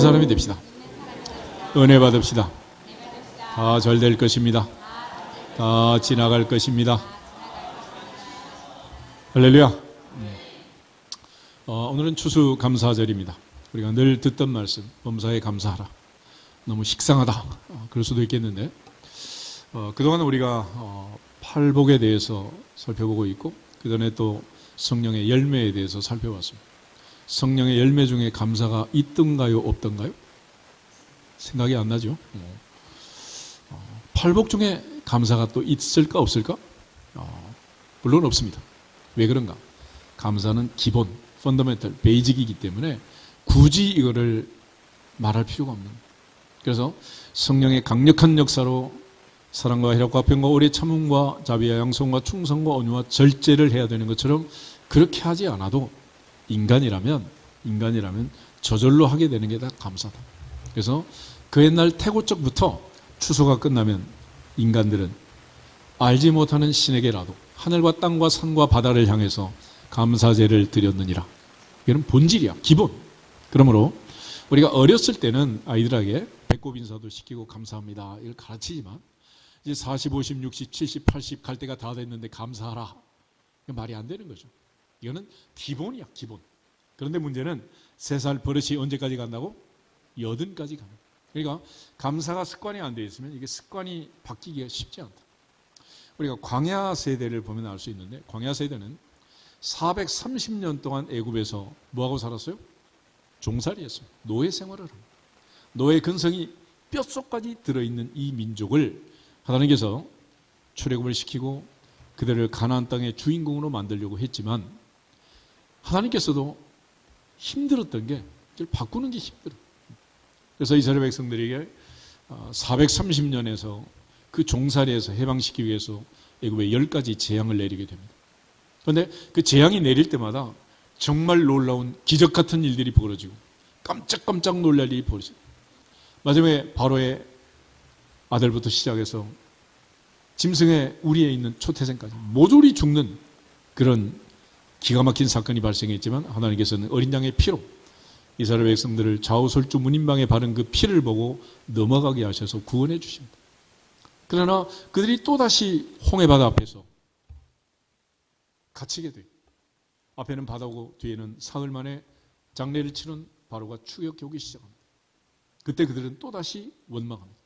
사람이 됩시다. 은혜 받읍시다. 다 잘 될 것입니다. 다 지나갈 것입니다. 할렐루야. 오늘은 추수감사절입니다. 우리가 늘 듣던 말씀, 범사에 감사하라. 너무 식상하다, 그럴 수도 있겠는데, 그동안 우리가 팔복에 대해서 살펴보고 있고, 그 전에 또 성령의 열매에 대해서 살펴봤습니다. 성령의 열매 중에 감사가 있던가요, 없던가요? 생각이 안 나죠? 팔복 중에 감사가 또 있을까, 없을까? 물론 없습니다. 왜 그런가? 감사는 기본, 펀더멘털, 베이직이기 때문에 굳이 이거를 말할 필요가 없는 거예요. 그래서 성령의 강력한 역사로 사랑과 희락과 평과 오래 참음과 자비와 양성과 충성과 온유와 절제를 해야 되는 것처럼 그렇게 하지 않아도 인간이라면 저절로 하게 되는 게 다 감사다. 그래서 그 옛날 태고적부터 추수가 끝나면 인간들은 알지 못하는 신에게라도 하늘과 땅과 산과 바다를 향해서 감사제를 드렸느니라. 이건 본질이야, 기본. 그러므로 우리가 어렸을 때는 아이들에게 배꼽 인사도 시키고 감사합니다 이걸 가르치지만 이제 40, 50, 60, 70, 80 갈 때가 다 됐는데 감사하라. 이건 말이 안 되는 거죠. 이거는 기본이야, 기본. 그런데 문제는 3살 버릇이 언제까지 간다고? 80까지 갑니다. 그러니까 감사가 습관이 안 되어 있으면 이게 습관이 바뀌기가 쉽지 않다. 우리가 광야 세대를 보면 알 수 있는데, 광야 세대는 430년 동안 애굽에서 뭐하고 살았어요? 종살이했어요. 노예 생활을 합니다. 노예 근성이 뼛속까지 들어있는 이 민족을 하나님께서 출애굽을 시키고 그들을 가나안 땅의 주인공으로 만들려고 했지만 하나님께서도 힘들었던 게 이걸 바꾸는 게 힘들어요. 그래서 이스라엘 백성들에게 430년에서 그 종살이에서 해방시키기 위해서 애굽에 10가지 재앙을 내리게 됩니다. 그런데 그 재앙이 내릴 때마다 정말 놀라운 기적 같은 일들이 벌어지고 깜짝깜짝 놀랄 일이 벌어져요. 마지막에 바로의 아들부터 시작해서 짐승의 우리에 있는 초태생까지 모조리 죽는 그런 기가 막힌 사건이 발생했지만 하나님께서는 어린 양의 피로 이스라엘 백성들을 좌우설주 문인방에 바른 그 피를 보고 넘어가게 하셔서 구원해 주십니다. 그러나 그들이 또다시 홍해바다 앞에서 갇히게 돼요. 앞에는 바다고 뒤에는 사흘 만에 장례를 치른 바로가 추격해 오기 시작합니다. 그때 그들은 또다시 원망합니다.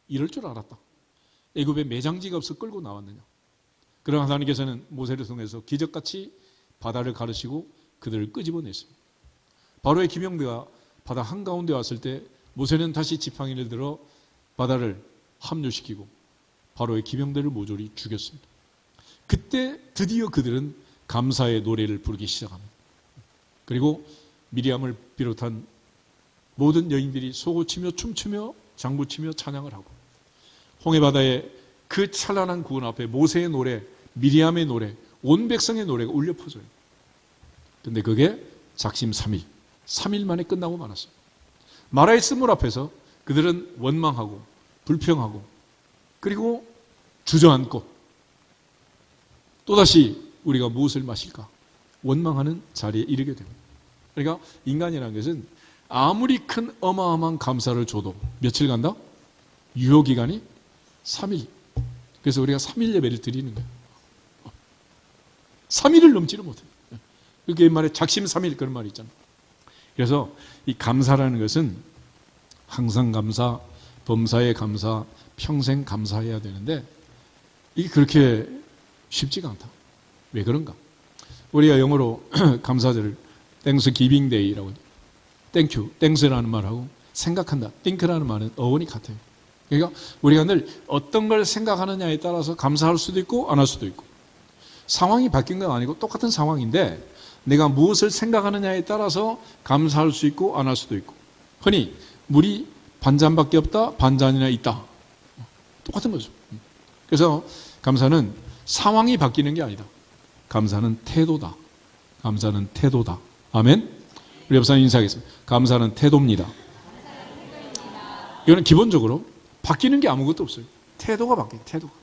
이럴 줄 알았다. 애굽에 매장지가 없어 끌고 나왔느냐. 그러나 하나님께서는 모세를 통해서 기적같이 바다를 가르시고 그들을 끄집어냈습니다. 바로의 기병대가 바다 한가운데 왔을 때 모세는 다시 지팡이를 들어 바다를 합류시키고 바로의 기병대를 모조리 죽였습니다. 그때 드디어 그들은 감사의 노래를 부르기 시작합니다. 그리고 미리암을 비롯한 모든 여인들이 소고치며 춤추며 장구치며 찬양을 하고 홍해바다의 그 찬란한 구원 앞에 모세의 노래, 미리암의 노래, 온 백성의 노래가 울려 퍼져요. 근데 그게 작심 3일 만에 끝나고 말았어요. 마라의 쓴물 앞에서 그들은 원망하고 불평하고 그리고 주저앉고 또다시 우리가 무엇을 마실까? 원망하는 자리에 이르게 됩니다. 그러니까 인간이라는 것은 아무리 큰 어마어마한 감사를 줘도 며칠 간다? 유효기간이 3일. 그래서 우리가 3일 예배를 드리는 거예요. 3일을 넘지를 못해요. 그게 옛말에 작심 3일 그런 말이 있잖아요. 그래서 이 감사라는 것은 항상 감사, 범사에 감사, 평생 감사해야 되는데 이게 그렇게 쉽지가 않다. 왜 그런가? 우리가 영어로 감사절을 땡스기빙 데이라고 땡큐, 땡스라는 말하고 생각한다, think라는 말은 어원이 같아요. 그러니까 우리가 늘 어떤 걸 생각하느냐에 따라서 감사할 수도 있고 안 할 수도 있고 상황이 바뀐 건 아니고 똑같은 상황인데 내가 무엇을 생각하느냐에 따라서 감사할 수 있고 안 할 수도 있고 흔히 물이 반잔밖에 없다, 반잔이나 있다. 똑같은 거죠. 그래서 감사는 상황이 바뀌는 게 아니다. 감사는 태도다. 감사는 태도다. 아멘? 우리 옆사람 인사하겠습니다. 감사는 태도입니다. 이거는 기본적으로 바뀌는 게 아무것도 없어요. 태도가 바뀌어요. 태도가.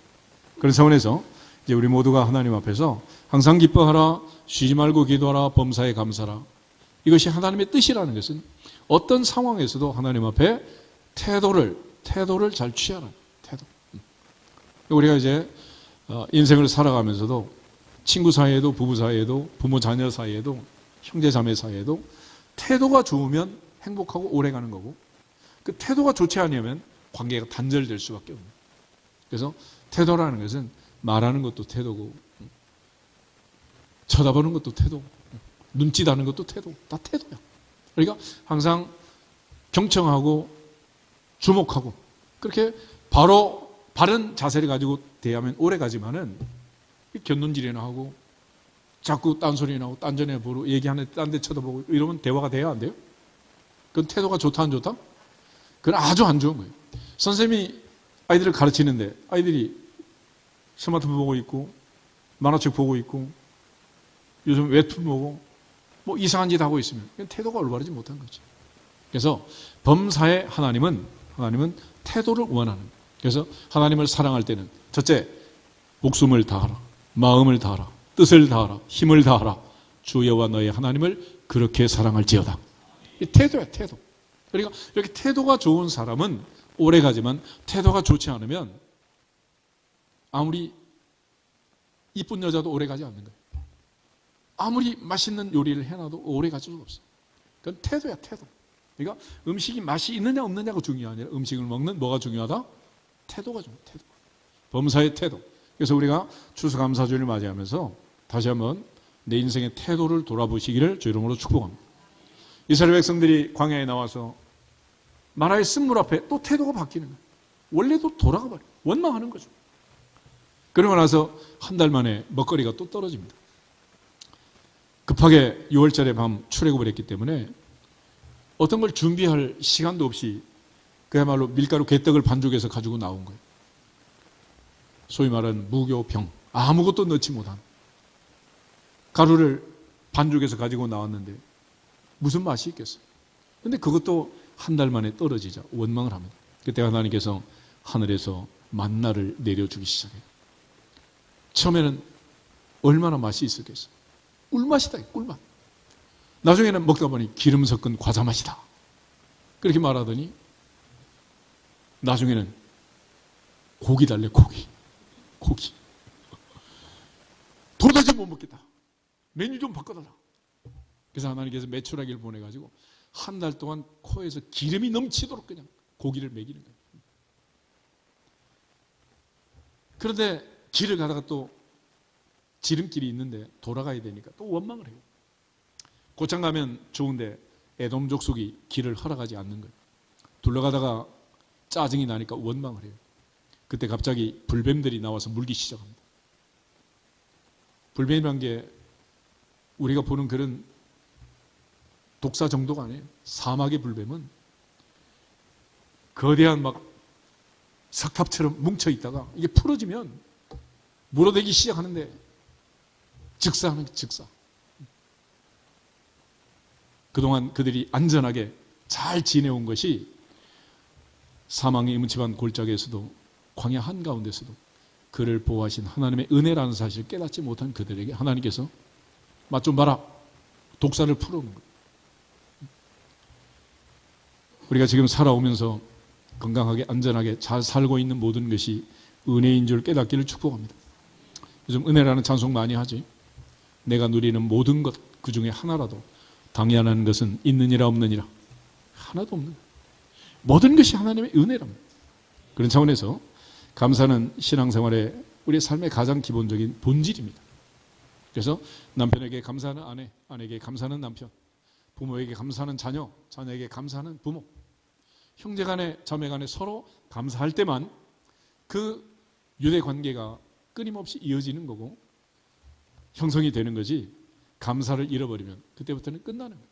그런 차원에서 이제 우리 모두가 하나님 앞에서 항상 기뻐하라, 쉬지 말고 기도하라, 범사에 감사라. 이것이 하나님의 뜻이라는 것은 어떤 상황에서도 하나님 앞에 태도를 잘 취하라는 태도. 우리가 이제 인생을 살아가면서도 친구 사이에도 부부 사이에도 부모 자녀 사이에도 형제 자매 사이에도 태도가 좋으면 행복하고 오래가는 거고 그 태도가 좋지 않으면 관계가 단절될 수밖에 없는 거예요. 그래서 태도라는 것은 말하는 것도 태도고 쳐다보는 것도 태도, 눈짓하는 것도 태도, 다 태도야. 그러니까 항상 경청하고 주목하고 그렇게 바로 바른 자세를 가지고 대하면 오래 가지만은 곁눈질이나 하고 자꾸 딴소리나 하고 딴전에 보고 얘기하는 딴 데 쳐다보고 이러면 대화가 돼야 안 돼요? 그건 태도가 좋다 안 좋다? 그건 아주 안 좋은 거예요. 선생님이 아이들을 가르치는데 아이들이 스마트폰 보고 있고 만화책 보고 있고 요즘 웹툰 보고 뭐 이상한 짓 하고 있으면 태도가 올바르지 못한 거죠. 그래서 범사의 하나님은 태도를 원하는 거예요. 그래서 하나님을 사랑할 때는 첫째, 목숨을 다하라, 마음을 다하라, 뜻을 다하라, 힘을 다하라. 주 여호와 너의 하나님을 그렇게 사랑할지어다. 이 태도야, 태도. 그러니까 이렇게 태도가 좋은 사람은 오래 가지만 태도가 좋지 않으면 아무리 이쁜 여자도 오래 가지 않는 거예요. 아무리 맛있는 요리를 해놔도 오래 갈 수가 없어. 그건 태도야, 태도. 그러니까 음식이 맛이 있느냐 없느냐가 중요한 게 아니라 음식을 먹는 뭐가 중요하다? 태도가 중요해, 태도. 범사의 태도. 그래서 우리가 추수감사주를 맞이하면서 다시 한번 내 인생의 태도를 돌아보시기를 주 이름으로 축복합니다. 이스라엘 백성들이 광야에 나와서 마라의 쓴물 앞에 또 태도가 바뀌는 거예요. 원래도 돌아가 버려요. 원망하는 거죠. 그러고 나서 한 달 만에 먹거리가 또 떨어집니다. 급하게 6월절에 밤 출애굽을 했기 때문에 어떤 걸 준비할 시간도 없이 그야말로 밀가루 개떡을 반죽해서 가지고 나온 거예요. 소위 말하는 무교병, 아무것도 넣지 못한 가루를 반죽해서 가지고 나왔는데 무슨 맛이 있겠어요? 근데 그것도 한 달 만에 떨어지자 원망을 합니다. 그때 하나님께서 하늘에서 만나를 내려주기 시작해요. 처음에는 얼마나 맛이 있었겠어요? 꿀맛이다, 꿀맛. 나중에는 먹다 보니 기름 섞은 과자 맛이다. 그렇게 말하더니 나중에는 고기 달래, 고기. 도저히 못 먹겠다. 메뉴 좀 바꿔달라. 그래서 하나님께서 메추라기를 보내가지고 한 달 동안 코에서 기름이 넘치도록 그냥 고기를 먹이는 거예요. 그런데 길을 가다가 또 지름길이 있는데 돌아가야 되니까 또 원망을 해요. 고창 가면 좋은데 에돔 족속이 길을 허락하지 않는 거예요. 둘러가다가 짜증이 나니까 원망을 해요. 그때 갑자기 불뱀들이 나와서 물기 시작합니다. 불뱀이란 게 우리가 보는 그런 독사 정도가 아니에요. 사막의 불뱀은 거대한 막 석탑처럼 뭉쳐 있다가 이게 풀어지면 물어대기 시작하는데 즉사하는 즉사. 그동안 그들이 안전하게 잘 지내온 것이 사망의 음침한 골짜기에서도 광야 한가운데서도 그를 보호하신 하나님의 은혜라는 사실을 깨닫지 못한 그들에게 하나님께서 맛 좀 봐라. 독사를 풀어오는 거예요. 우리가 지금 살아오면서 건강하게 안전하게 잘 살고 있는 모든 것이 은혜인 줄 깨닫기를 축복합니다. 요즘 은혜라는 찬송 많이 하지. 내가 누리는 모든 것 그 중에 하나라도 당연한 것은 있느니라 없느니라. 하나도 없는 거예요. 모든 것이 하나님의 은혜랍니다. 그런 차원에서 감사는 신앙생활의 우리의 삶의 가장 기본적인 본질입니다. 그래서 남편에게 감사하는 아내, 아내에게 감사하는 남편, 부모에게 감사하는 자녀, 자녀에게 감사하는 부모, 형제간에 자매간에 서로 감사할 때만 그 유대 관계가 끊임없이 이어지는 거고 형성이 되는 거지, 감사를 잃어버리면 그때부터는 끝나는 거예요.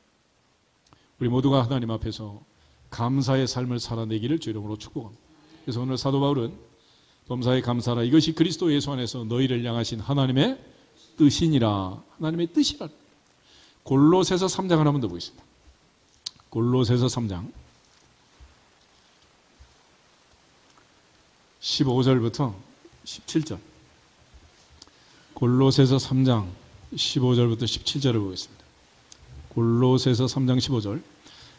우리 모두가 하나님 앞에서 감사의 삶을 살아내기를 주 이름으로 축복합니다. 그래서 오늘 사도 바울은 범사에 감사라, 이것이 그리스도 예수 안에서 너희를 향하신 하나님의 뜻이니라. 하나님의 뜻이라. 골로새서 3장 하나만 더 보겠습니다. 골로새서 3장 15절부터 17절. 골로새서 3장 15절부터 17절을 보겠습니다. 골로새서 3장 15절.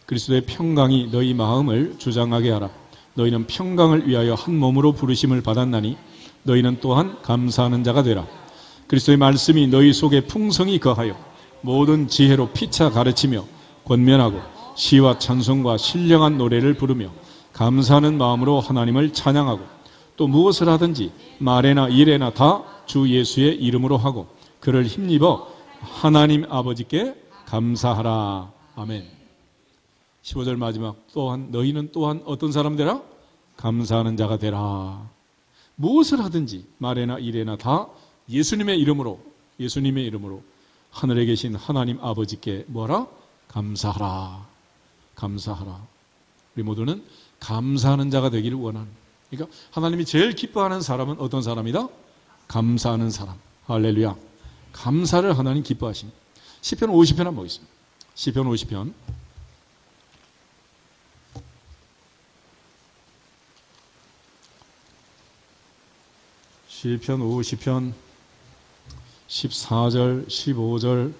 그리스도의 평강이 너희 마음을 주장하게 하라. 너희는 평강을 위하여 한 몸으로 부르심을 받았나니 너희는 또한 감사하는 자가 되라. 그리스도의 말씀이 너희 속에 풍성히 거하여 모든 지혜로 피차 가르치며 권면하고 시와 찬송과 신령한 노래를 부르며 감사하는 마음으로 하나님을 찬양하고 또 무엇을 하든지 말에나 일에나 다 주 예수의 이름으로 하고 그를 힘입어 하나님 아버지께 감사하라. 아멘. 15절 마지막. 또한 너희는 또한 어떤 사람 되라? 감사하는 자가 되라. 무엇을 하든지 말에나 일에나 다 예수님의 이름으로 하늘에 계신 하나님 아버지께 뭐라? 감사하라. 감사하라. 우리 모두는 감사하는 자가 되기를 원하는. 그러니까 하나님이 제일 기뻐하는 사람은 어떤 사람이다? 감사하는 사람. 할렐루야. 감사를 하나님 기뻐하십니다. 시편 50편 한번 보겠습니다. 시편 50편. 시편 50편 14절, 15절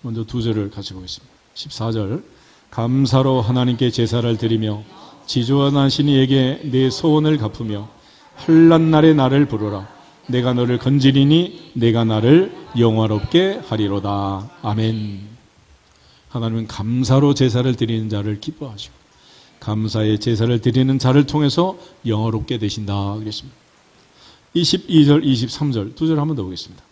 먼저 두 절을 같이 보겠습니다. 14절. 감사로 하나님께 제사를 드리며 지존하신 이에게 내 소원을 갚으며 환난 날에 나를 부르라. 내가 너를 건지리니 내가 나를 영화롭게 하리로다. 아멘. 하나님은 감사로 제사를 드리는 자를 기뻐하시고 감사의 제사를 드리는 자를 통해서 영화롭게 되신다 그랬습니다. 22절, 23절 두 절 한번 더 보겠습니다.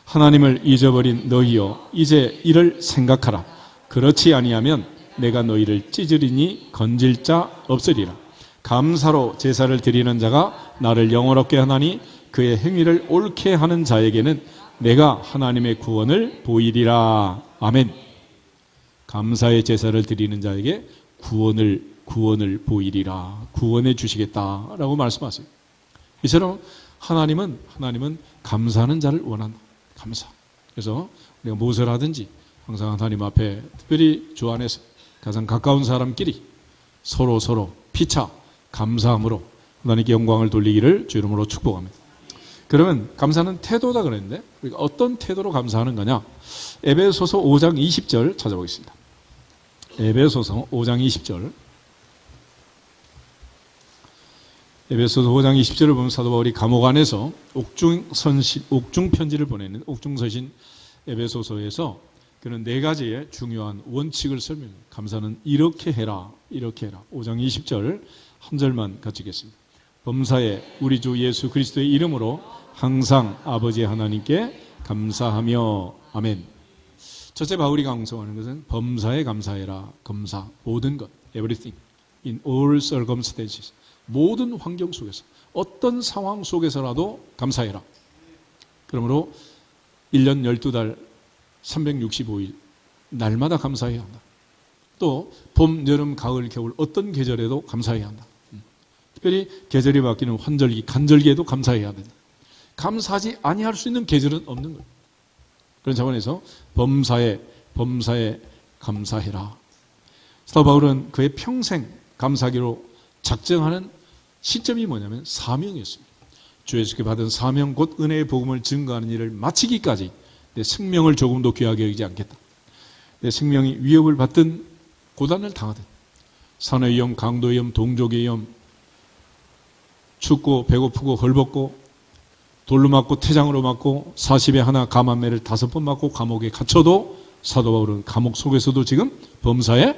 하나님을 잊어버린 너희여 이제 이를 생각하라. 그렇지 아니하면 내가 너희를 찢으리니 건질 자 없으리라. 감사로 제사를 드리는 자가 나를 영화롭게 하나니 그의 행위를 옳게 하는 자에게는 내가 하나님의 구원을 보이리라. 아멘. 감사의 제사를 드리는 자에게 구원을 보이리라. 구원해 주시겠다라고 말씀하세요. 이처럼 하나님은 감사하는 자를 원한다. 감사. 그래서 우리가 무엇을 하든지 항상 하나님 앞에 특별히 주 안에서 가장 가까운 사람끼리 서로 피차 감사함으로 하나님께 영광을 돌리기를 주 이름으로 축복합니다. 그러면 감사는 태도다 그랬는데 우리가 어떤 태도로 감사하는 거냐? 에베소서 5장 20절 찾아보겠습니다. 에베소서 5장 20절. 에베소서 5장 20절을 보면 사도 바울이 감옥 안에서 옥중 편지를 보내는 옥중서신 에베소서에서 그는 네 가지의 중요한 원칙을 설명해요. 감사는 이렇게 해라. 5장 20절 한 절만 같이 읽겠습니다. 범사에 우리 주 예수 그리스도의 이름으로 항상 아버지 하나님께 감사하며. 아멘. 첫째 바울이 강조하는 것은 범사에 감사해라. 검사, 모든 것, everything, in all circumstances. 모든 환경 속에서, 어떤 상황 속에서라도 감사해라. 그러므로 1년 12달 365일 날마다 감사해야 한다. 또 봄, 여름, 가을, 겨울 어떤 계절에도 감사해야 한다. 특별히 계절이 바뀌는 환절기, 간절기에도 감사해야 된다. 감사하지 아니할 수 있는 계절은 없는 거예요. 그런 차원에서 범사에 감사해라. 사도 바울은 그의 평생 감사하기로 작정하는 시점이 뭐냐면 사명이었습니다. 주 예수께 받은 사명 곧 은혜의 복음을 증거하는 일을 마치기까지 내 생명을 조금도 귀하게 여기지 않겠다. 내 생명이 위협을 받든 고단을 당하든 산의 위험, 강도의 위험, 동족의 위험, 춥고 배고프고 헐벗고 돌로 맞고 태장으로 맞고 40에 하나 감한매를 5번 맞고 감옥에 갇혀도 사도 바울은 감옥 속에서도 지금 범사에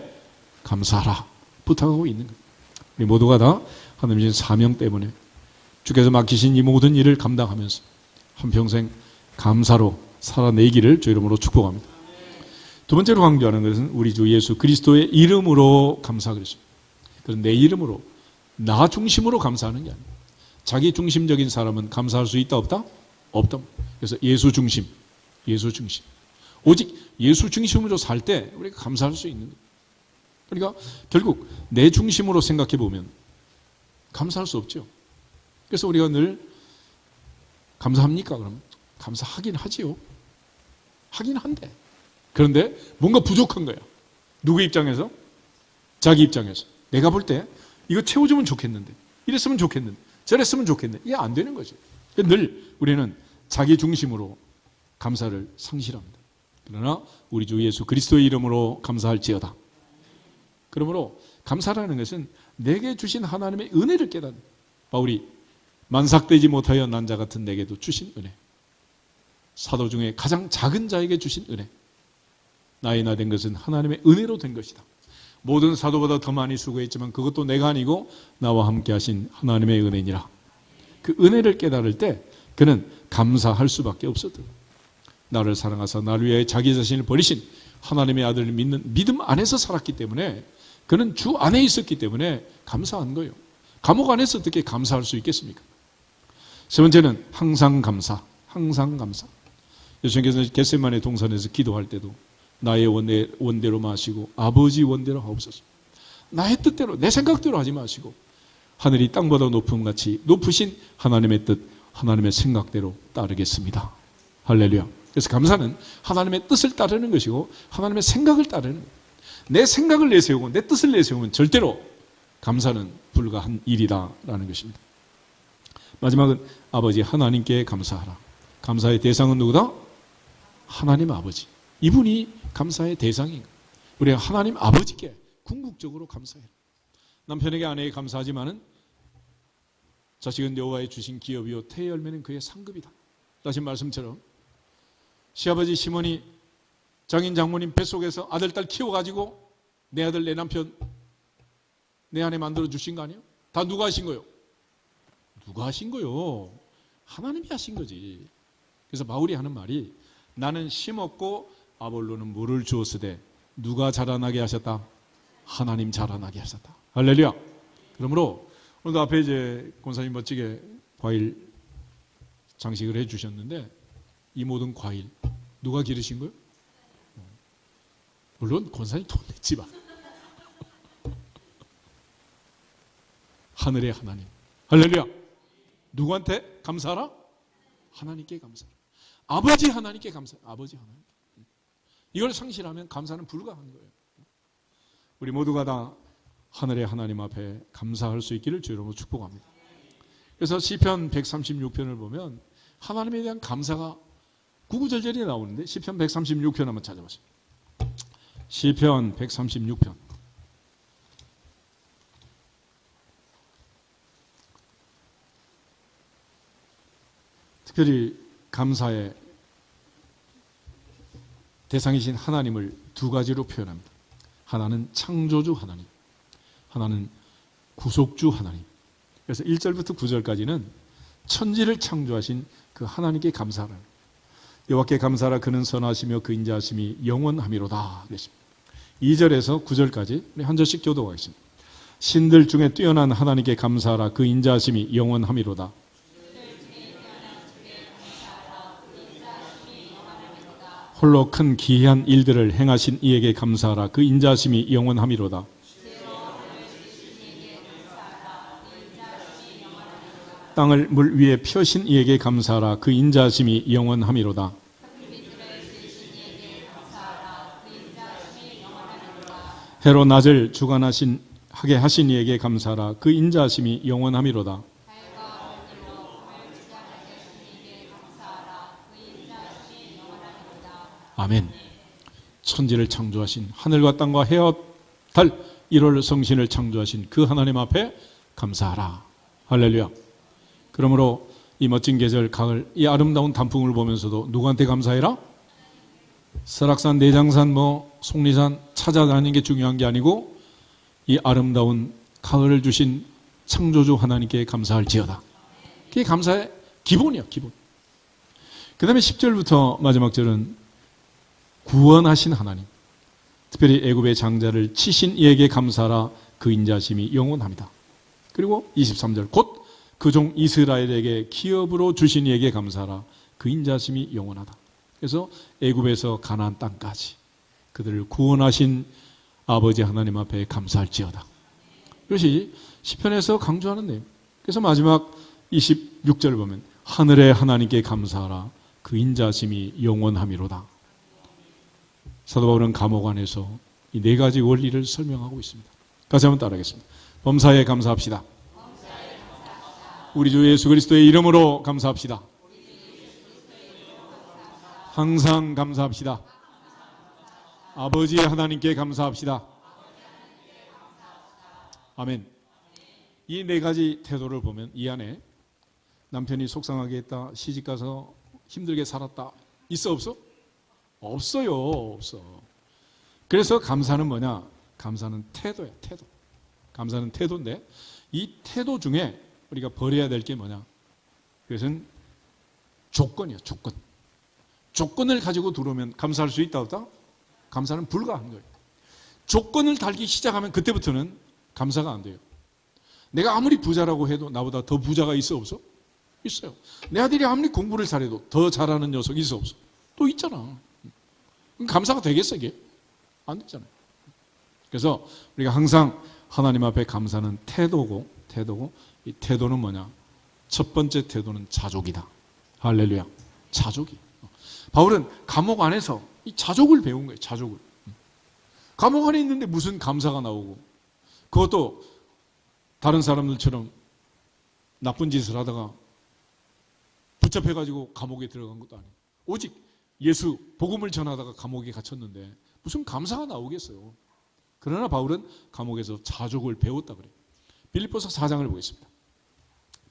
감사하라 부탁하고 있는 거예요. 우리 모두가 다 하나님의 사명 때문에 주께서 맡기신 이 모든 일을 감당하면서 한평생 감사로 살아내기를 주 이름으로 축복합니다. 두 번째로 강조하는 것은 우리 주 예수 그리스도의 이름으로 감사하겠습니다. 그런 내 이름으로, 나 중심으로 감사하는 게 아니에요. 자기 중심적인 사람은 감사할 수 있다 없다? 없다. 그래서 예수 중심. 오직 예수 중심으로 살 때 우리가 감사할 수 있는 거예요. 그러니까 결국 내 중심으로 생각해 보면 감사할 수 없죠. 그래서 우리가 늘 감사합니까? 그러면 감사하긴 하지요. 하긴 한데. 그런데 뭔가 부족한 거야. 누구 입장에서? 자기 입장에서. 내가 볼 때 이거 채워주면 좋겠는데, 이랬으면 좋겠는데, 저랬으면 좋겠는데, 이게 안 되는 거죠. 늘 우리는 자기 중심으로 감사를 상실합니다. 그러나 우리 주 예수 그리스도의 이름으로 감사할지어다. 그러므로 감사라는 것은 내게 주신 하나님의 은혜를 깨닫는, 바울이 만삭되지 못하여 난 자 같은 내게도 주신 은혜, 사도 중에 가장 작은 자에게 주신 은혜, 나의 나 된 것은 하나님의 은혜로 된 것이다. 모든 사도보다 더 많이 수고했지만 그것도 내가 아니고 나와 함께 하신 하나님의 은혜니라. 그 은혜를 깨달을 때 그는 감사할 수밖에 없었다. 나를 사랑하사 나를 위하여 자기 자신을 버리신 하나님의 아들을 믿는 믿음 안에서 살았기 때문에, 그는 주 안에 있었기 때문에 감사한 거예요. 감옥 안에서 어떻게 감사할 수 있겠습니까? 세 번째는 항상 감사, 항상 감사. 예수님께서 겟세마네 동산에서 기도할 때도 나의 원대로 마시고 아버지 원대로 하옵소서. 나의 뜻대로, 내 생각대로 하지 마시고 하늘이 땅보다 높음 같이 높으신 하나님의 뜻, 하나님의 생각대로 따르겠습니다. 할렐루야. 그래서 감사는 하나님의 뜻을 따르는 것이고 하나님의 생각을 따르는 거예요. 내 생각을 내세우고 내 뜻을 내세우면 절대로 감사는 불가한 일이다라는 것입니다. 마지막은 아버지 하나님께 감사하라. 감사의 대상은 누구다? 하나님 아버지. 이분이 감사의 대상인가? 우리가 하나님 아버지께 궁극적으로 감사해라. 남편에게 아내에게 감사하지만은 자식은 여호와의 주신 기업이요 태의 열매는 그의 상급이다. 다시 말씀처럼 시아버지 시몬이 장인 장모님 뱃속에서 아들 딸 키워가지고 내 아들 내 남편 내 아내 만들어 주신 거 아니에요? 다 누가 하신 거요? 누가 하신 거요? 하나님이 하신 거지. 그래서 바울이 하는 말이 나는 심었고 아볼로는 물을 주었으되 누가 자라나게 하셨다? 하나님 자라나게 하셨다. 할렐루야. 그러므로 오늘도 앞에 이제 권사님 멋지게 과일 장식을 해 주셨는데 이 모든 과일 누가 기르신 거예요? 물론 권사님 돈 냈지만 하늘의 하나님. 할렐루야. 누구한테 감사하라? 하나님께 감사하라. 아버지 하나님께 감사하라. 아버지 하나님. 이걸 상실하면 감사는 불가한 거예요. 우리 모두가 다 하늘의 하나님 앞에 감사할 수 있기를 주 이름으로 축복합니다. 그래서 시편 136편을 보면 하나님에 대한 감사가 구구절절히 나오는데 시편 136편 한번 찾아보세요. 시편 136편. 특별히 감사의 대상이신 하나님을 두 가지로 표현합니다. 하나는 창조주 하나님, 하나는 구속주 하나님. 그래서 1절부터 9절까지는 천지를 창조하신 그 하나님께 감사하라. 여호와께 감사하라. 그는 선하시며 그 인자하심이 영원함이로다. 그랬습니다. 2절에서 9절까지 우리 한 절씩 교독하겠습니다. 신들 중에 뛰어난 하나님께 감사하라. 그 인자하심이 영원함이로다. 홀로 큰 기이한 일들을 행하신 이에게 감사하라. 그 인자하심이 영원함이로다. 땅을 물 위에 펴신 이에게 감사하라. 그 인자하심이 영원함이로다. 해로 낮을 주관하게 하신 이에게 감사하라. 그 인자하심이 영원함이로다. 아멘. 천지를 창조하신 하늘과 땅과 해와 달 1월 성신을 창조하신 그 하나님 앞에 감사하라. 할렐루야. 그러므로 이 멋진 계절 가을 이 아름다운 단풍을 보면서도 누구한테 감사해라? 설악산, 내장산, 속리산 찾아다니는 게 중요한 게 아니고 이 아름다운 가을을 주신 창조주 하나님께 감사할지어다. 그게 감사의 기본이야, 기본. 그 다음에 10절부터 마지막 절은 구원하신 하나님, 특별히 애굽의 장자를 치신 이에게 감사하라. 그 인자심이 영원합니다. 그리고 23절 곧 그 종 이스라엘에게 기업으로 주신 이에게 감사하라. 그 인자심이 영원하다. 그래서 애굽에서 가나안 땅까지 그들을 구원하신 아버지 하나님 앞에 감사할지어다. 이것이 시편에서 강조하는 내용. 그래서 마지막 26절을 보면 하늘의 하나님께 감사하라. 그 인자심이 영원함이로다. 사도 바울은 감옥 안에서 이 네 가지 원리를 설명하고 있습니다. 같이 한번 따라하겠습니다. 범사에 감사합시다. 우리 주 예수 그리스도의 이름으로 감사합시다. 항상 감사합시다. 아버지 하나님께 감사합시다. 아멘. 이 네 가지 태도를 보면 이 안에 남편이 속상하게 했다, 시집가서 힘들게 살았다, 있어 없어? 없어요. 없어. 그래서 감사는 뭐냐? 감사는 태도야. 태도. 감사는 태도인데 이 태도 중에 우리가 버려야 될 게 뭐냐? 그것은 조건이야. 조건. 조건을 가지고 들어오면 감사할 수 있다 없다? 감사는 불가한 거예요. 조건을 달기 시작하면 그때부터는 감사가 안 돼요. 내가 아무리 부자라고 해도 나보다 더 부자가 있어 없어? 있어요. 내 아들이 아무리 공부를 잘해도 더 잘하는 녀석이 있어 없어? 또 있잖아. 그럼 감사가 되겠어 이게? 안 되잖아요. 그래서 우리가 항상 하나님 앞에 감사는 태도고 이 태도는 뭐냐? 첫 번째 태도는 자족이다. 할렐루야. 자족이. 바울은 감옥 안에서 이 자족을 배운 거예요. 자족을. 감옥 안에 있는데 무슨 감사가 나오고, 그것도 다른 사람들처럼 나쁜 짓을 하다가 붙잡혀가지고 감옥에 들어간 것도 아니에요. 오직 예수 복음을 전하다가 감옥에 갇혔는데 무슨 감사가 나오겠어요. 그러나 바울은 감옥에서 자족을 배웠다 그래요. 빌립보서 4장을 보겠습니다.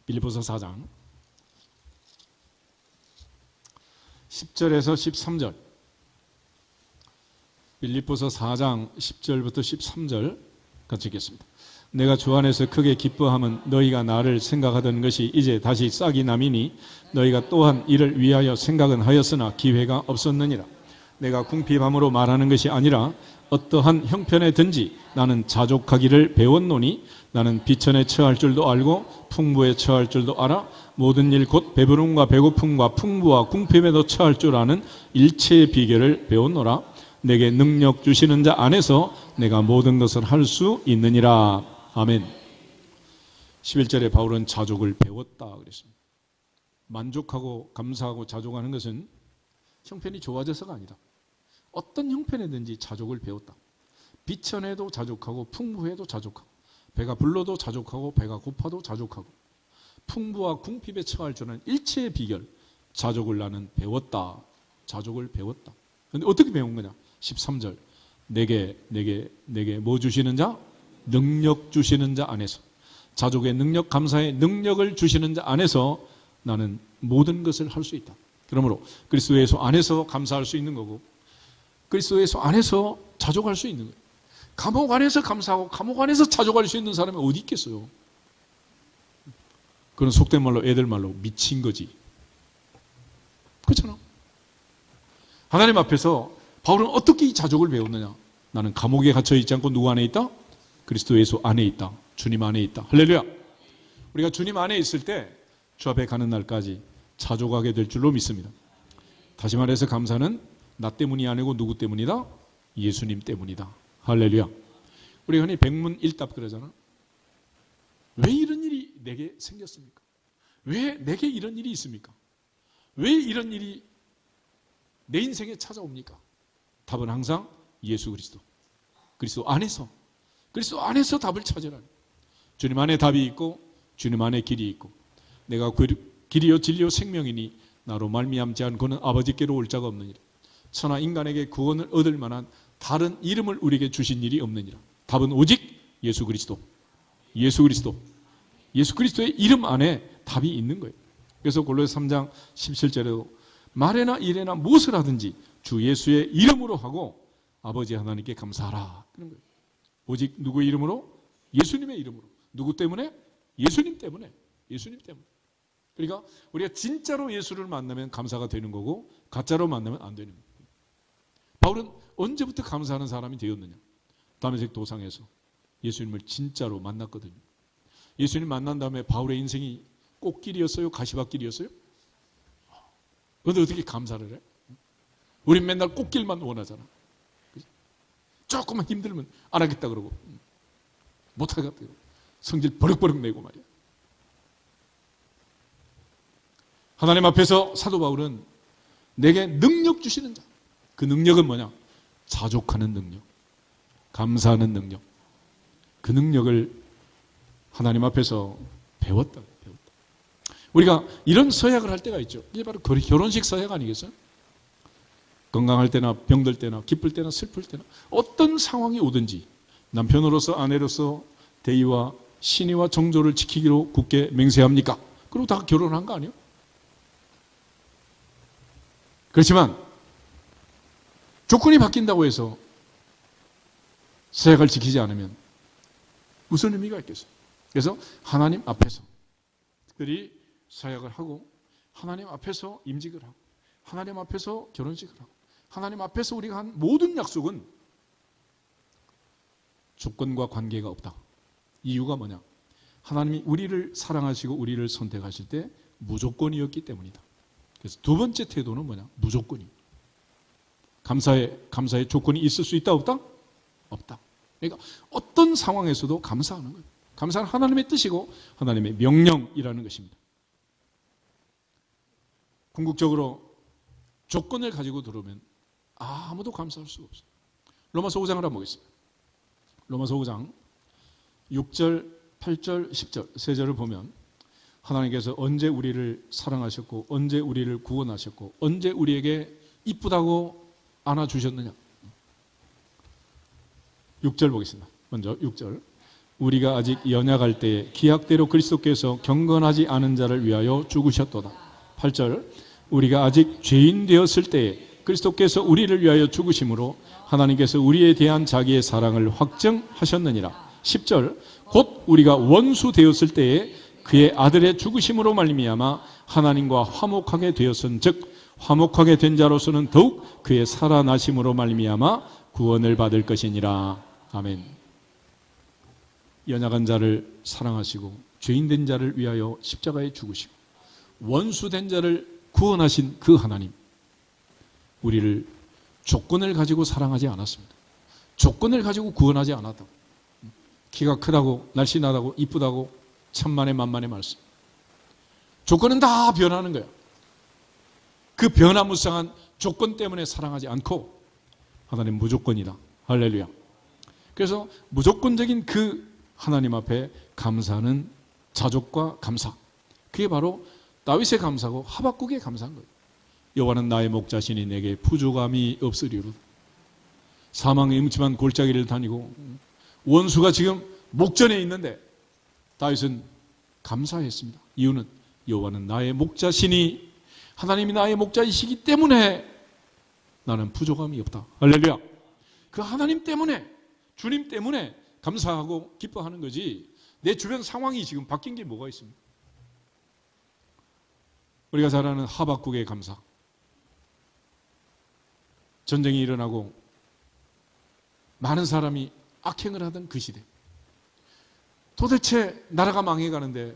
빌립보서 4장 10절에서 13절. 빌립보서 4장 10절부터 13절 같이 읽겠습니다. 내가 주 안에서 크게 기뻐함은 너희가 나를 생각하던 것이 이제 다시 싹이 남이니 너희가 또한 이를 위하여 생각은 하였으나 기회가 없었느니라. 내가 궁핍함으로 말하는 것이 아니라 어떠한 형편에든지 나는 자족하기를 배웠노니 나는 비천에 처할 줄도 알고 풍부에 처할 줄도 알아 모든 일 곧 배부름과 배고픔과 풍부와 궁핍에도 처할 줄 아는 일체의 비결을 배웠노라. 내게 능력 주시는 자 안에서 내가 모든 것을 할 수 있느니라. 아멘. 11절에 바울은 자족을 배웠다 그랬습니다. 만족하고 감사하고 자족하는 것은 형편이 좋아져서가 아니라 어떤 형편이든지 자족을 배웠다. 비천에도 자족하고 풍부해도 자족하고 배가 불러도 자족하고 배가 고파도 자족하고 풍부와 궁핍에 처할 줄은 일체의 비결 자족을 나는 배웠다. 자족을 배웠다. 그런데 어떻게 배운 거냐? 13절 내게 뭐 주시는 자? 능력 주시는 자 안에서. 자족의 능력, 감사의 능력을 주시는 자 안에서 나는 모든 것을 할 수 있다. 그러므로 그리스도 예수 안에서 감사할 수 있는 거고 그리스도 예수 안에서 자족할 수 있는 거예요. 감옥 안에서 감사하고 감옥 안에서 자족할 수 있는 사람이 어디 있겠어요? 그런 속된 말로 애들 말로 미친 거지. 그렇잖아. 하나님 앞에서 바울은 어떻게 이 자족을 배웠느냐? 나는 감옥에 갇혀 있지 않고 누구 안에 있다? 그리스도 예수 안에 있다. 주님 안에 있다. 할렐루야. 우리가 주님 안에 있을 때 주 앞에 가는 날까지 자족하게 될 줄로 믿습니다. 다시 말해서 감사는 나 때문이 아니고 누구 때문이다? 예수님 때문이다. 할렐루야. 우리 흔히 백문일답 그러잖아. 왜 이런 일이 내게 생겼습니까? 왜 내게 이런 일이 있습니까? 왜 이런 일이 내 인생에 찾아옵니까? 답은 항상 예수 그리스도. 그리스도 안에서 답을 찾으라니. 주님 안에 답이 있고 주님 안에 길이 있고 내가 길이요 진리요 생명이니 나로 말미암지 않고는 아버지께로 올 자가 없느니라. 천하 인간에게 구원을 얻을 만한 다른 이름을 우리에게 주신 일이 없느니라. 답은 오직 예수 그리스도. 예수 그리스도의 이름 안에 답이 있는 거예요. 그래서 골로새 3장 17절에도 말에나 일에나 무엇을 하든지 주 예수의 이름으로 하고 아버지 하나님께 감사하라. 그런 거예요. 오직 누구의 이름으로? 예수님의 이름으로. 누구 때문에? 예수님 때문에. 그러니까 우리가 진짜로 예수를 만나면 감사가 되는 거고 가짜로 만나면 안 되는 거예요. 바울은 언제부터 감사하는 사람이 되었느냐? 다메섹 도상에서 예수님을 진짜로 만났거든요. 예수님 만난 다음에 바울의 인생이 꽃길이었어요? 가시밭길이었어요? 그런데 어떻게 감사를 해? 우린 맨날 꽃길만 원하잖아. 조금만 힘들면 안 하겠다 그러고 못하겠다 그러고 성질 버럭버럭 내고 말이야. 하나님 앞에서 사도 바울은 내게 능력 주시는 자. 그 능력은 뭐냐? 자족하는 능력, 감사하는 능력. 그 능력을 하나님 앞에서 배웠다. 우리가 이런 서약을 할 때가 있죠. 이게 바로 결혼식 서약 아니겠어요? 건강할 때나 병들 때나 기쁠 때나 슬플 때나 어떤 상황이 오든지 남편으로서 아내로서 대의와 신의와 정조를 지키기로 굳게 맹세합니까? 그리고 다 결혼한 거 아니에요? 그렇지만 조건이 바뀐다고 해서 사약을 지키지 않으면 무슨 의미가 있겠어요? 그래서 하나님 앞에서 특별히 사약을 하고 하나님 앞에서 임직을 하고 하나님 앞에서 결혼식을 하고 하나님 앞에서 우리가 한 모든 약속은 조건과 관계가 없다. 이유가 뭐냐? 하나님이 우리를 사랑하시고 우리를 선택하실 때 무조건이었기 때문이다. 그래서 두 번째 태도는 뭐냐? 무조건입니다. 감사의 조건이 있을 수 있다 없다? 없다. 그러니까 어떤 상황에서도 감사하는 거예요. 감사는 하나님의 뜻이고 하나님의 명령이라는 것입니다. 궁극적으로 조건을 가지고 들어오면 아무도 감사할 수가 없어요. 로마서 5장을 한번 보겠습니다. 로마서 5장 6절, 8절, 10절 세 절을 보면 하나님께서 언제 우리를 사랑하셨고 언제 우리를 구원하셨고 언제 우리에게 이쁘다고 안아주셨느냐. 6절 보겠습니다. 먼저 6절. 우리가 아직 연약할 때에 기약대로 그리스도께서 경건하지 않은 자를 위하여 죽으셨도다. 8절. 우리가 아직 죄인 되었을 때에 그리스도께서 우리를 위하여 죽으심으로 하나님께서 우리에 대한 자기의 사랑을 확증하셨느니라. 10절. 곧 우리가 원수 되었을 때에 그의 아들의 죽으심으로 말미암아 하나님과 화목하게 되었은즉 화목하게 된 자로서는 더욱 그의 살아나심으로 말미암아 구원을 받을 것이니라. 아멘. 연약한 자를 사랑하시고 죄인된 자를 위하여 십자가에 죽으시고 원수된 자를 구원하신 그 하나님, 우리를 조건을 가지고 사랑하지 않았습니다. 조건을 가지고 구원하지 않았다고. 키가 크다고 날씬하다고 이쁘다고 천만의 만만의 말씀. 조건은 다 변하는 거예요. 그 변화무쌍한 조건 때문에 사랑하지 않고 하나님 무조건이다. 할렐루야. 그래서 무조건적인 그 하나님 앞에 감사하는 자족과 감사, 그게 바로 다윗의 감사고 하박국의 감사인 거예요. 여호와는 나의 목자시니 내게 부족함이 없으리로다. 사망의 음침한 골짜기를 다니고 원수가 지금 목전에 있는데 다윗은 감사했습니다. 이유는 여호와는 나의 목자시니, 하나님이 나의 목자이시기 때문에 나는 부족함이 없다. 할렐루야. 그 하나님 때문에, 주님 때문에 감사하고 기뻐하는 거지 내 주변 상황이 지금 바뀐 게 뭐가 있습니까? 우리가 잘 아는 하박국의 감사. 전쟁이 일어나고 많은 사람이 악행을 하던 그 시대, 도대체 나라가 망해가는데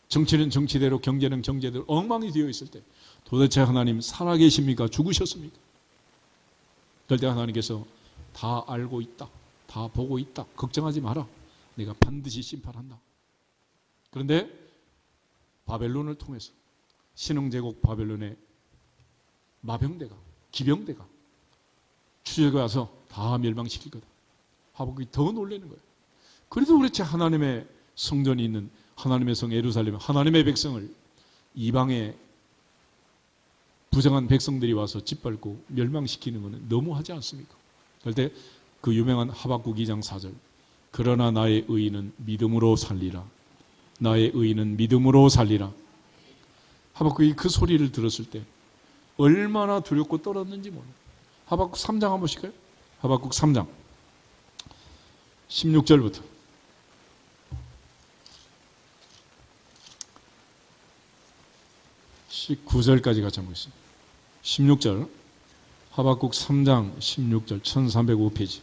정치는 정치대로 경제는 경제대로 엉망이 되어 있을 때 도대체 하나님 살아계십니까? 죽으셨습니까? 그럴 때 하나님께서 다 알고 있다, 다 보고 있다, 걱정하지 마라, 내가 반드시 심판한다. 그런데 바벨론을 통해서 신흥제국 바벨론의 마병대가, 기병대가 추적해 와서 다 멸망시킬 거다. 하박국이 더 놀라는 거예요. 그래도 그렇지 하나님의 성전이 있는 하나님의 성 예루살렘, 하나님의 백성을 이방의 부정한 백성들이 와서 짓밟고 멸망시키는 것은 너무하지 않습니까? 그럴 때 그 유명한 하박국 2장 4절, 그러나 나의 의인은 믿음으로 살리라. 나의 의인은 믿음으로 살리라. 하박국이 그 소리를 들었을 때 얼마나 두렵고 떨었는지 몰라요. 하박국 3장 한번 보실까요? 하박국 3장 16절부터 19절까지 같이 한번 보겠습니다. 16절, 하박국 3장 16절, 1305페이지.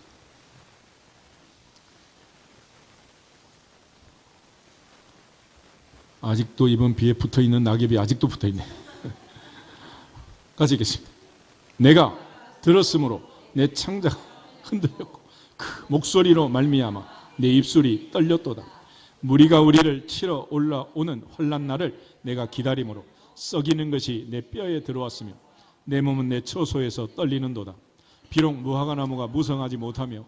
아직도 이번 비에 붙어있는 낙엽이 아직도 붙어있네. 같이 읽겠습니다. 내가 들었으므로 내 창자가 흔들렸고 그 목소리로 말미암아 내 입술이 떨렸도다. 무리가 우리를 치러 올라오는 환난 날을 내가 기다림으로 썩이는 것이 내 뼈에 들어왔으며 내 몸은 내 처소에서 떨리는도다. 비록 무화과나무가 무성하지 못하며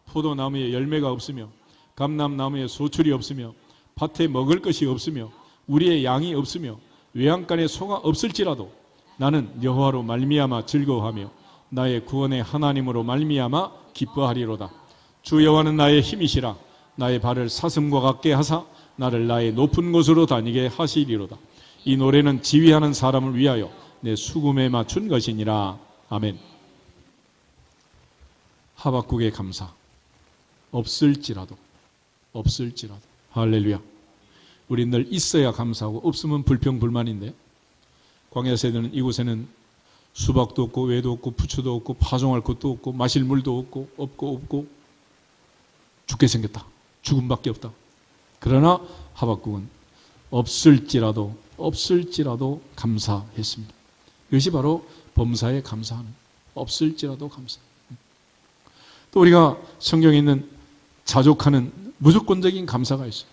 포도나무에 열매가 없으며 감람나무에 소출이 없으며 밭에 먹을 것이 없으며 우리의 양이 없으며 외양간에 소가 없을지라도 나는 여호와로 말미암아 즐거워하며 나의 구원의 하나님으로 말미암아 기뻐하리로다. 주 여호와는 나의 힘이시라. 나의 발을 사슴과 같게 하사 나를 나의 높은 곳으로 다니게 하시리로다. 이 노래는 지휘하는 사람을 위하여 내 수금에 맞춘 것이니라. 아멘. 하박국의 감사. 없을지라도 할렐루야. 우리 늘 있어야 감사하고 없으면 불평불만인데, 광야 세대는 이곳에는 수박도 없고 외도 없고 부추도 없고 파종할 것도 없고 마실 물도 없고 죽게 생겼다. 죽음밖에 없다. 그러나 하박국은 없을지라도 감사했습니다. 이것이 바로 범사에 감사하는, 없을지라도 감사. 또 우리가 성경에 있는 자족하는 무조건적인 감사가 있어요.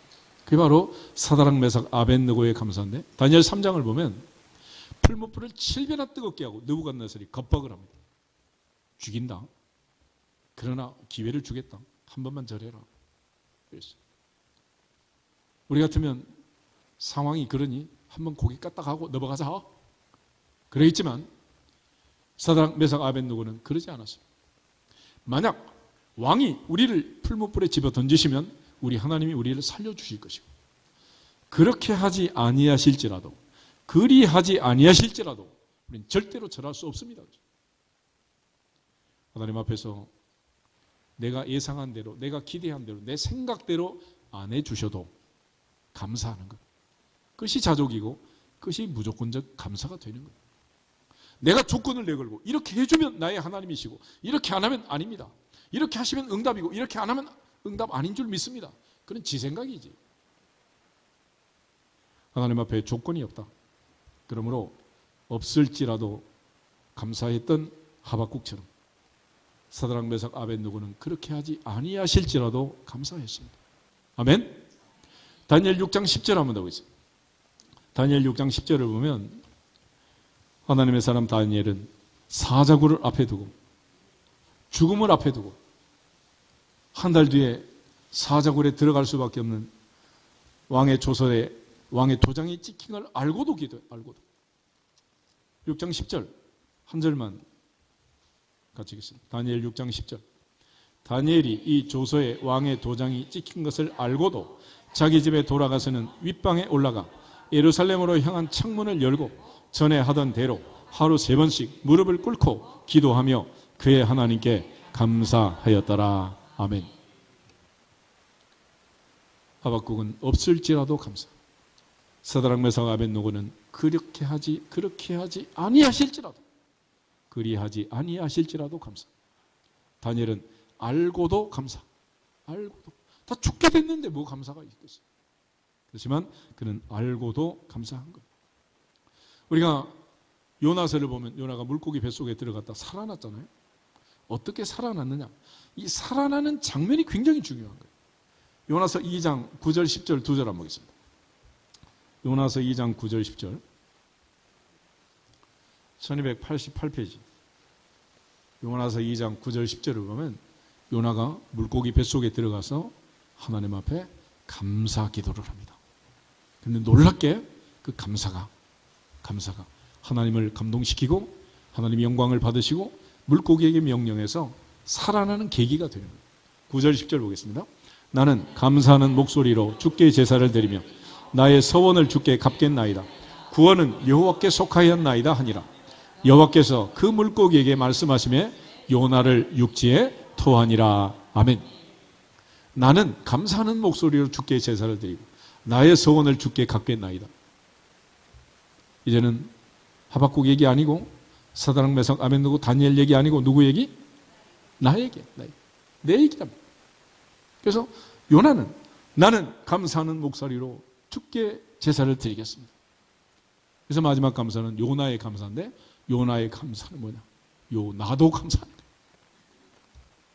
그게 바로 사드락 메삭 아벳느고의 감사인데, 다니엘 3장을 보면 풀무불을 7배나 뜨겁게 하고 느부갓네살이 겁박을 합니다. 죽인다. 그러나 기회를 주겠다. 한 번만 절해라. 그랬어요. 우리 같으면 상황이 그러니 한번 고개 까딱하고 넘어가자. 그러겠지만 사드락 메삭 아벳느고는 그러지 않았어요. 만약 왕이 우리를 풀무불에 집어 던지시면 우리 하나님이 우리를 살려주실 것이고, 그렇게 하지 아니하실지라도, 그리하지 아니하실지라도 우리는 절대로 절할 수 없습니다. 하나님 앞에서 내가 예상한 대로, 내가 기대한 대로, 내 생각대로 안 해주셔도 감사하는 것. 그것이 자족이고 그것이 무조건적 감사가 되는 거예요. 내가 조건을 내걸고 이렇게 해주면 나의 하나님이시고 이렇게 안 하면 아닙니다. 이렇게 하시면 응답이고 이렇게 안 하면 응답 아닌 줄 믿습니다. 그건 지 생각이지. 하나님 앞에 조건이 없다. 그러므로 없을지라도 감사했던 하박국처럼 사드락 메삭 아벳느고는 그렇게 하지 아니하실지라도 감사했습니다. 아멘. 다니엘 6장 10절 한번 더 보겠습니다. 다니엘 6장 10절을 보면 하나님의 사람 다니엘은 사자굴을 앞에 두고 죽음을 앞에 두고 한 달 뒤에 사자굴에 들어갈 수밖에 없는 왕의 조서에 왕의 도장이 찍힌 걸 알고도 기도해. 알고도. 6장 10절 한 절만 같이 읽겠습니다. 다니엘 6장 10절. 다니엘이 이 조서에 왕의 도장이 찍힌 것을 알고도 자기 집에 돌아가서는 윗방에 올라가 예루살렘으로 향한 창문을 열고 전에 하던 대로 하루 3번씩 무릎을 꿇고 기도하며 그의 하나님께 감사하였더라. 아멘. 하박국은 없을지라도 감사. 사드락 메삭 아벳느고는 그렇게 하지 아니하실지라도, 그리하지 아니하실지라도 감사. 다니엘은 알고도 감사. 알고도 다 죽게 됐는데 뭐 감사가 있겠어요. 그렇지만 그는 알고도 감사한 거예요. 우리가 요나서를 보면 요나가 물고기 뱃속에 들어갔다 살아났잖아요. 어떻게 살아났느냐? 이 살아나는 장면이 굉장히 중요한 거예요. 요나서 2장 9절 10절 2절 한번 보겠습니다. 요나서 2장 9절 10절 1288페이지. 요나서 2장 9절 10절을 보면 요나가 물고기 뱃속에 들어가서 하나님 앞에 감사 기도를 합니다. 근데 놀랍게 그 감사가 하나님을 감동시키고 하나님의 영광을 받으시고 물고기에게 명령해서 살아나는 계기가 되는 거예요. 9절 10절 보겠습니다. 나는 감사하는 목소리로 주께 제사를 드리며 나의 서원을 주께 갚겠나이다. 구원은 여호와께 속하였나이다 하니라. 여호와께서 그 물고기에게 말씀하시며 요나를 육지에 토하니라. 아멘. 나는 감사하는 목소리로 주께 제사를 드리고 나의 서원을 주께 갚겠나이다. 이제는 하박국 얘기 아니고 사드락 메삭 아벳느고 다니엘 얘기 아니고 누구 얘기? 나 얘기. 내 얘기랍니다. 그래서 요나는 나는 감사하는 목소리로 주께 제사를 드리겠습니다. 그래서 마지막 감사는 요나의 감사인데 요나의 감사는 뭐냐? 요나도 감사하는 거예요.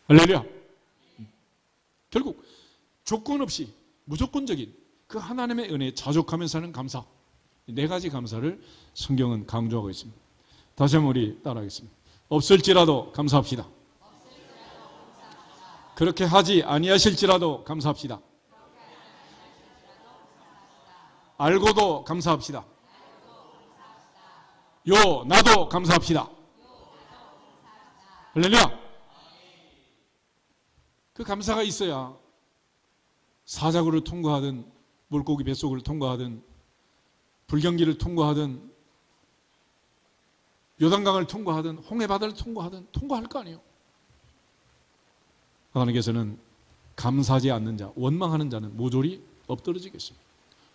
할렐루야. 결국 조건 없이 무조건적인 그 하나님의 은혜에 자족하면서 하는 감사, 4가지 감사를 성경은 강조하고 있습니다. 다시 한번 우리 따라하겠습니다. 없을지라도 감사합시다. 그렇게 하지 아니하실지라도 감사합시다. 알고도 감사합시다. 나도 감사합시다. 할렐루야! 그 감사가 있어야 사자굴을 통과하든 물고기 뱃속을 통과하든 불경기를 통과하든 요단강을 통과하든 홍해바다를 통과하든 통과할 거 아니에요. 하나님께서는 감사하지 않는 자, 원망하는 자는 모조리 엎드러지겠습니다.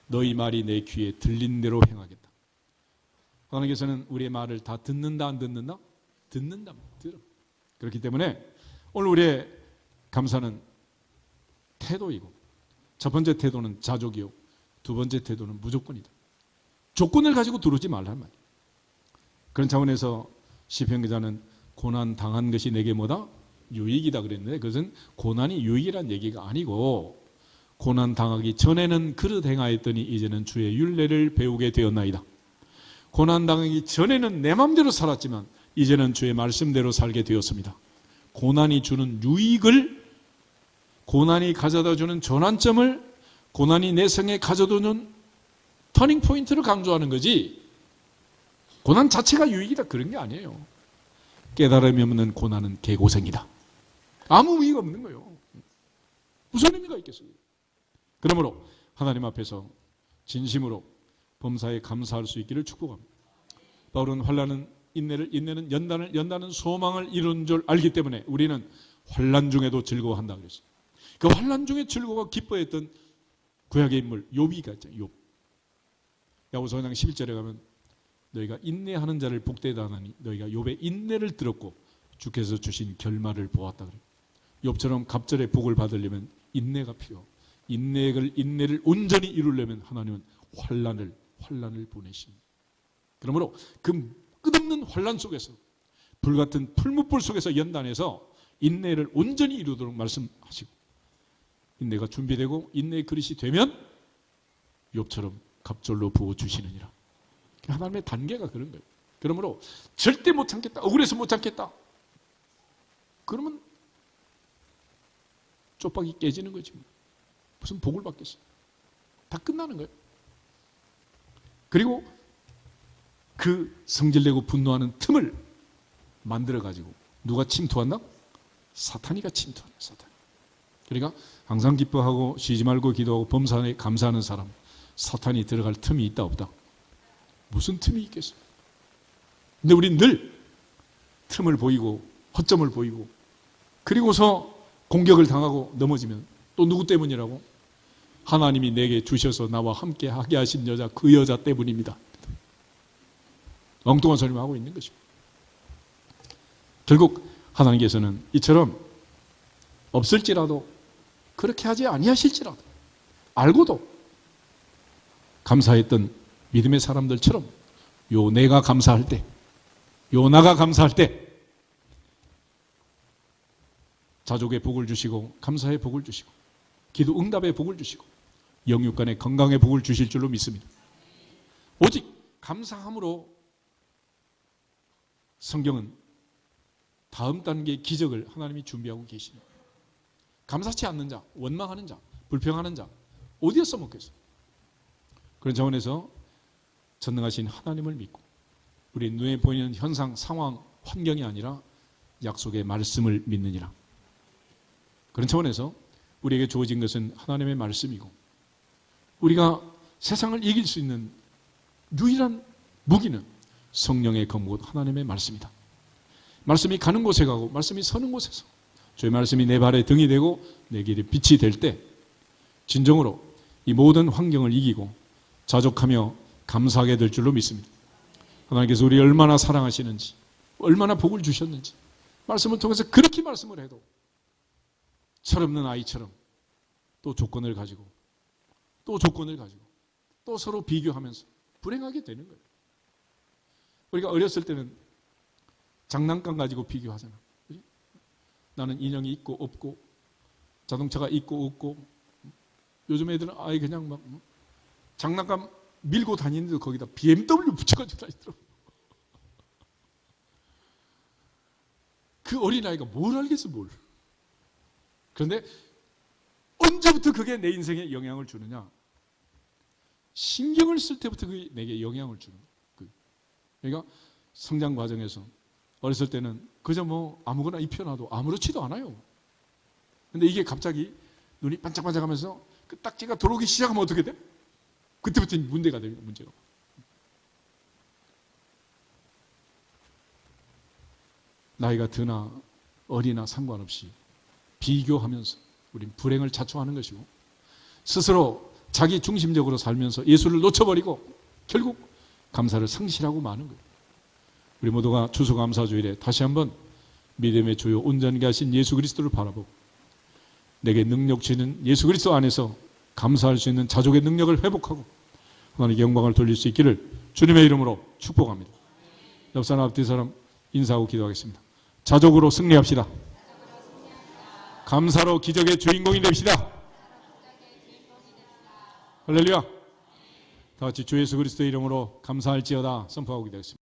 너희 말이 내 귀에 들린 대로 행하겠다. 하나님께서는 우리의 말을 다 듣는다 안 듣는다? 듣는다. 들어. 그렇기 때문에 오늘 우리의 감사는 태도이고, 첫 번째 태도는 자족이요, 두 번째 태도는 무조건이다. 조건을 가지고 들어오지 말란 말이에요. 그런 차원에서 시편 기자는 고난 당한 것이 내게 뭐다? 유익이다 그랬는데, 그것은 고난이 유익이란 얘기가 아니고, 고난 당하기 전에는 그릇 행하였더니 이제는 주의 율례를 배우게 되었나이다. 고난 당하기 전에는 내 마음대로 살았지만 이제는 주의 말씀대로 살게 되었습니다. 고난이 주는 유익을, 고난이 가져다 주는 전환점을, 고난이 내 생에 가져다 주는 터닝 포인트를 강조하는 거지, 고난 자체가 유익이다 그런 게 아니에요. 깨달음이 없는 고난은 개고생이다. 아무 의미가 없는 거예요. 무슨 의미가 있겠어요? 그러므로 하나님 앞에서 진심으로 범사에 감사할 수 있기를 축복합니다. 바울은 환난은 인내를, 인내는 연단을, 연단은 소망을 이루는 줄 알기 때문에 우리는 환난 중에도 즐거워한다 그랬어요. 그 환난 중에 즐거워 기뻐했던 구약의 인물 욥이가 있잖아요. 욥. 야고보서 5장 11절에 가면 너희가 인내하는 자를 복되다 하나니 너희가 욥의 인내를 들었고 주께서 주신 결말을 보았다 그래요. 욥처럼 갑절의 복을 받으려면 인내가 필요하고, 인내를 온전히 이루려면 하나님은 환난을 보내십니다. 그러므로 그 끝없는 환난 속에서, 불같은 풀무불 속에서 연단해서 인내를 온전히 이루도록 말씀하시고, 인내가 준비되고 인내의 그릇이 되면 욥처럼 갑절로 부어주시느니라. 하나님의 단계가 그런 거예요. 그러므로 절대 못 참겠다, 억울해서 못 참겠다, 그러면 쪽박이 깨지는 거지. 무슨 복을 받겠어. 다 끝나는 거예요. 그리고 그 성질내고 분노하는 틈을 만들어가지고 누가 침투한다? 사탄이가 침투한다. 사탄. 그러니까 항상 기뻐하고 쉬지 말고 기도하고 범사에 감사하는 사람, 사탄이 들어갈 틈이 있다 없다? 무슨 틈이 있겠어? 근데 우린 늘 틈을 보이고 허점을 보이고, 그리고서 공격을 당하고 넘어지면 또 누구 때문이라고? 하나님이 내게 주셔서 나와 함께 하게 하신 여자, 그 여자 때문입니다. 엉뚱한 소리만 하고 있는 것입니다. 결국 하나님께서는 이처럼 없을지라도, 그렇게 하지 아니하실지라도 알고도 감사했던 믿음의 사람들처럼 요 내가 감사할 때, 요 나가 감사할 때 자족의 복을 주시고 감사의 복을 주시고 기도 응답의 복을 주시고 영육간의 건강의 복을 주실 줄로 믿습니다. 오직 감사함으로 성경은 다음 단계의 기적을 하나님이 준비하고 계십니다. 감사치 않는 자, 원망하는 자, 불평하는 자 어디에 써먹겠어요? 그런 차원에서 전능하신 하나님을 믿고 우리 눈에 보이는 현상, 상황, 환경이 아니라 약속의 말씀을 믿느니라. 그런 차원에서 우리에게 주어진 것은 하나님의 말씀이고, 우리가 세상을 이길 수 있는 유일한 무기는 성령의 검곧 하나님의 말씀이다. 말씀이 가는 곳에 가고 말씀이 서는 곳에서 주의 말씀이 내 발에 등이 되고 내 길에 빛이 될 때 진정으로 이 모든 환경을 이기고 자족하며 감사하게 될 줄로 믿습니다. 하나님께서 우리 얼마나 사랑하시는지, 얼마나 복을 주셨는지 말씀을 통해서 그렇게 말씀을 해도 철없는 아이처럼 또 조건을 가지고 또 서로 비교하면서 불행하게 되는 거예요. 우리가 어렸을 때는 장난감 가지고 비교하잖아. 그치? 나는 인형이 있고 없고 자동차가 있고 없고, 요즘 애들은 아예 그냥 막 장난감 밀고 다니는데도 거기다 BMW 붙여가지고 다니더라고. 그 어린아이가 뭘 알겠어, 뭘. 그런데 언제부터 그게 내 인생에 영향을 주느냐? 신경을 쓸 때부터 그게 내게 영향을 주는 거예요. 그러니까 성장 과정에서 어렸을 때는 그저 뭐 아무거나 입혀놔도 아무렇지도 않아요. 근데 이게 갑자기 눈이 반짝반짝하면서 그 딱지가 들어오기 시작하면 어떻게 돼? 그때부터 문제가 됩니다. 문제가. 나이가 드나 어리나 상관없이 비교하면서 우린 불행을 자초하는 것이고 스스로 자기 중심적으로 살면서 예수를 놓쳐버리고 결국 감사를 상실하고 마는 거예요. 우리 모두가 추수감사주일에 다시 한번 믿음의 주요 온전히 하신 예수 그리스도를 바라보고 내게 능력 주는 예수 그리스도 안에서 감사할 수 있는 자족의 능력을 회복하고 하나님께 영광을 돌릴 수 있기를 주님의 이름으로 축복합니다. 옆 사람 앞뒤 사람 인사하고 기도하겠습니다. 자족으로 승리합시다. 감사로 기적의 주인공이 됩시다. 할렐루야. 다 같이 주 예수 그리스도의 이름으로 감사할지어다 선포하고 기도하겠습니다.